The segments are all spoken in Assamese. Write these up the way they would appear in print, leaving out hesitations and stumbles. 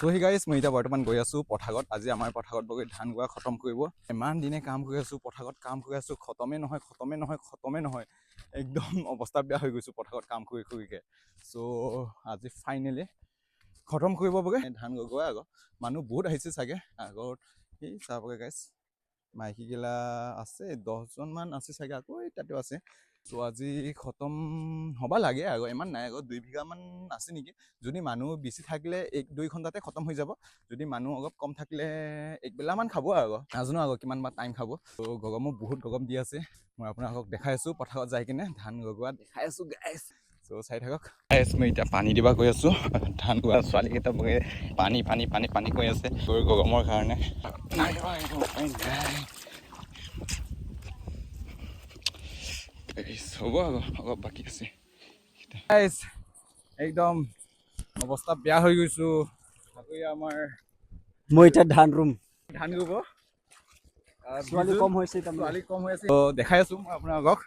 So hey guys, মই এতিয়া বৰ্তমান গৈ আছো পথাৰত। আজি আমাৰ পথাৰত গৈ ধান গোৱা খতম কৰিব। ইমান দিনে কাম কৰি আছো, পথাৰত কাম কৰি আছো, খতমে নহয়। একদম অৱস্থা বেয়া হৈ গৈছো পথাৰত কাম কৰিকে। So আজি ফাইনেলি খতম কৰিব বগে ধান গোৱা আগত মানুহ বহুত আহিছে চাগে। আগত এই চাবগে গাইছ, মাইকী গিলা আছে 10জন মান আছে চাগে, আকৌ তাতো আছে। So আজি খতম হবা লাগে আৰু ইমান নাই, আগত 2 বিঘা মান আছে নেকি। যদি মানুহ বেছি থাকিলে 1-2 ঘণ্টাতে খতম হৈ যাব। যদি মানুহ অলপ কম থাকিলে একবেলা মান খাব আৰু নাজানো আৰু কিমান বা টাইম খাব। তো গৰমো বহুত গৰম দি আছে। মই আপোনালোকক দেখাই আছো পথাৰত যাই কিনে ধান গগোৱা দেখাই আছো গাইছ। তো চাই থাকক গাইছ। মই এতিয়া পানী দিবা গৈ আছো ধান গোৱা ছোৱালী কেইটা বগে পানী কৈ আছে গৰমৰ কাৰণে। হ'ব অলপ বাকী আছে গাইছ। একদম অৱস্থা বেয়া হৈ গৈছো। আকৌ আমাৰ মই এতিয়া ধান ৰুম, ধান ৰুব ছোৱালী কম হৈছে, ছোৱালী কম হৈ আছে। তো দেখাই আছো মই আপোনালোকক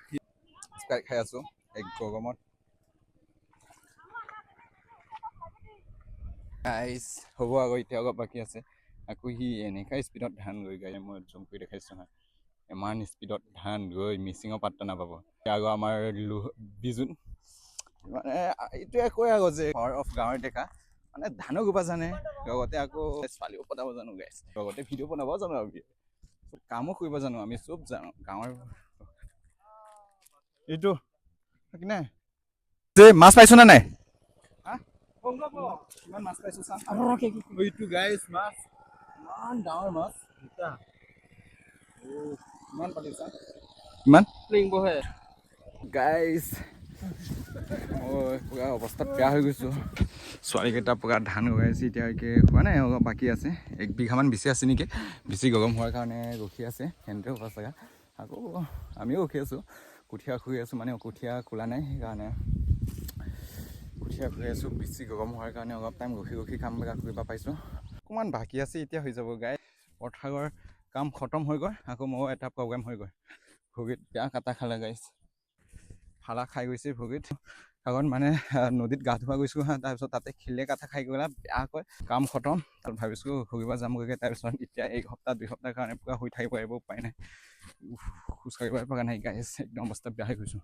খাই আছো এক গৰমত গাইছ। হ'ব আকৌ এতিয়া অলপ বাকী আছে। আকৌ সি এনেকা স্পীডত ধান গৈ গাই, মই জুম কৰি দেখাইছো নহয়। ইমান স্পীডত ধান গৈ মিচিঙৰ পাত্তা নাপাব। আকৌ আমাৰ বিজুন মানে এইটোৱে কয় আকৌ যে পাৱাৰ অফ গাঁৱৰ ডেকা, মানে ধানো গোবা জানে, লগতে আকৌ ছোৱালীও পতাব জানো গাইছ, লগতে ভিডিঅ' বনাব জানো, আমি কামো কৰিব জানো, আমি চব জানো গাঁৱৰ। এইটো নাই যে মাছ পাইছো না নাই? ইমান মাছ পাইছো চা। এইটো গাইছ মাছ, ইমান ডাঙৰ মাছ দুটা। ইমান পালিছা, ইমান গাইছ। পুৰা অৱস্থা বেয়া হৈ গৈছো। ছোৱালীকেইটা পুৰা ধান উগাইছে, এতিয়ালৈকে হোৱা নাই, অলপ বাকী আছে। 1 বিঘামান বেছি আছে নেকি। বেছি গৰম হোৱাৰ কাৰণে ৰখি আছে সেনেকৈ হোৱা চাগে। আকৌ আমিও ৰখি আছো, কঠীয়া খুই আছো, মানে কঠীয়া খোলা নাই সেইকাৰণে কঠীয়া খুই আছো। বেছি গৰম হোৱাৰ কাৰণে অলপ টাইম ৰখি কামবিলাক কৰিব পাইছোঁ। অকণমান বাকী আছে, এতিয়া হৈ যাব গাই। পথাৰৰ কাম খতম হৈ গ'ল, আকৌ মোৰ এটা প্ৰগ্ৰেম হৈ গ'ল। ভৰিত বেয়া কাটা খালে গাইছ, ফালা খাই গৈছে ভৰিত। আগত মানে নদীত গা ধুৱা গৈছোঁ হা, তাৰপিছত তাতে শিলে কাটা খাই গ'লা বেয়াকৈ। কাম খতম, তাত ভাবিছোঁ ঘূৰিব যামগৈ। তাৰপিছত এতিয়া 1 সপ্তাহ 2 সপ্তাহৰ কাৰণে পুৰা শুই থাকিব পাৰিব, উপায় নাই। খোজ কাঢ়িবই পৰা নাই গাইছ, একদম অৱস্থা বেয়া হৈ গৈছোঁ।